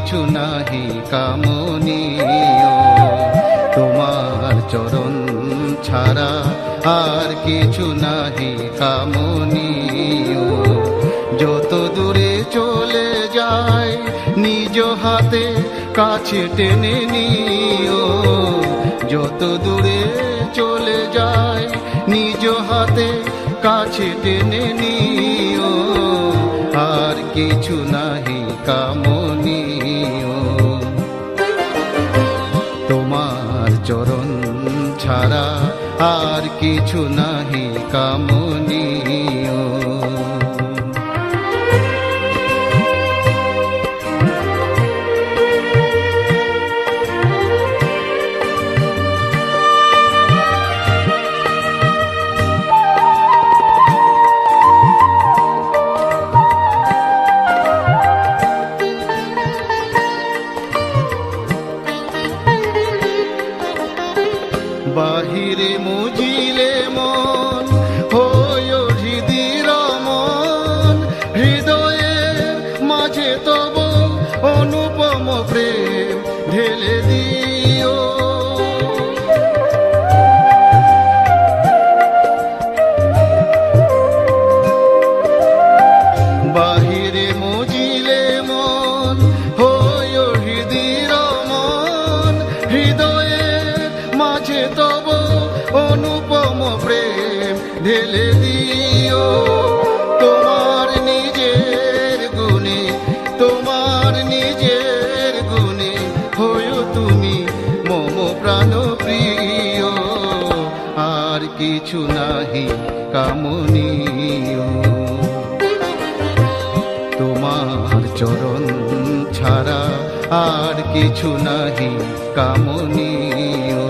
কিছু নাহি কামনীয়, তোমার চরণ ছাড়া আর কিছু নাহি কামনীয়। যত দূরে চলে যায় নিজ হাতে কাছে টেনে নিও, যত দূরে চলে যায় নিজ হাতে কাছে টেনে নিও, আর কিছু নাহি কামনীয়। তোমার চরণ ছাড়া আর কিছু নাহি কামনীয়। বাহিরে মুজিলে মন হয় হৃদির মন, হৃদয়ের মাঝে তব অনুপম প্রেম ঢেলে দিও। বাহিরে মুজিলে মন হয় হৃদির মন, হৃদয়ের মাঝে তব অনুপম প্রেম ঢেলে দিও। তোমার নিজের গুণে, তোমার নিজের গুণে হয়ো তুমি মম প্রাণ প্রিয়, আর কিছু নাহি কামনীয়। তোমার চরণ ছাড়া আর কিছু নাহি কামনীয়।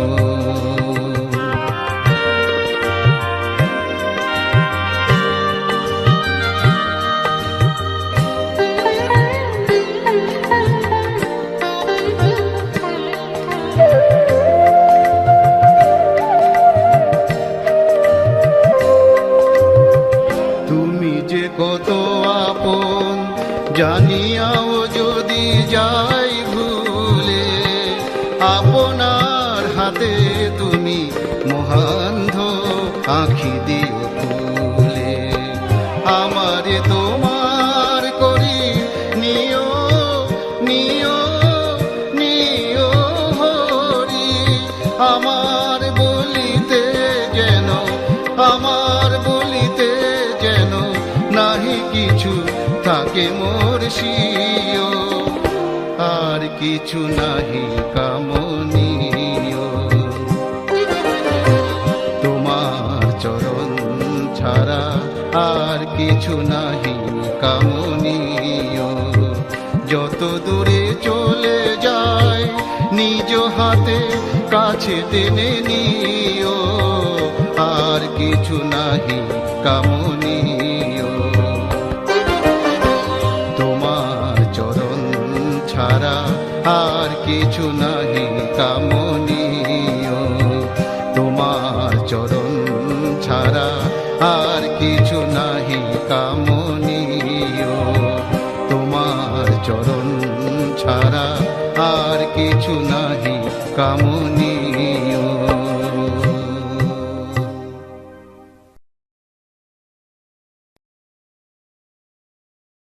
তুমি যে কত আপন জানিয়াও যদি যাই ভুলে, আপনার হাতে তুমি মহান্ধ আঁখি দিও খুলে। আমারে তোমার করি নিও নিও নিও হরি, আমার বলিতে যেন, আমার বলিতে যেন নাহি কিছু থাকে মোর সিও, আর কিছু নাহি কামনীয়। তোমার চরণ ছাড়া আর কিছু নাহি কামনীয়। যত দূরে চলে যায় নিজ হাতে কাছে টেনে নিও, আর কিছু নাহি কামনীয়। তোমার চরণ ছাড়া আর কিছু নাহি কামনীয়, তোমার চরণ ছাড়া আর কিছু নাহি কামনীয়, তোমার চরণ ছাড়া আর কিছু নাহি কামনীয়।